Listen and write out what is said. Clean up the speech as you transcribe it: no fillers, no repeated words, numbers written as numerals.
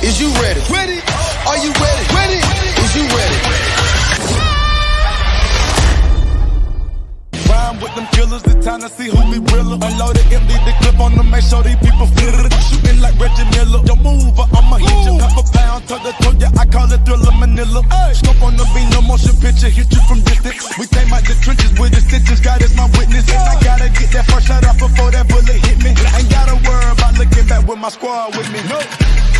Is you ready? Ready? Are you ready? Ready? Is you ready? Rhyme with them killers, the time to see who be realer. Unload it, empty the clip on them, make sure these people feel it. Shooting like Reggie Miller. Yo, move or I'ma hit you. Half a pound, toe to toe, yeah, I call it Thriller Manila. Scope on the beat, no motion picture, hit you from distance. We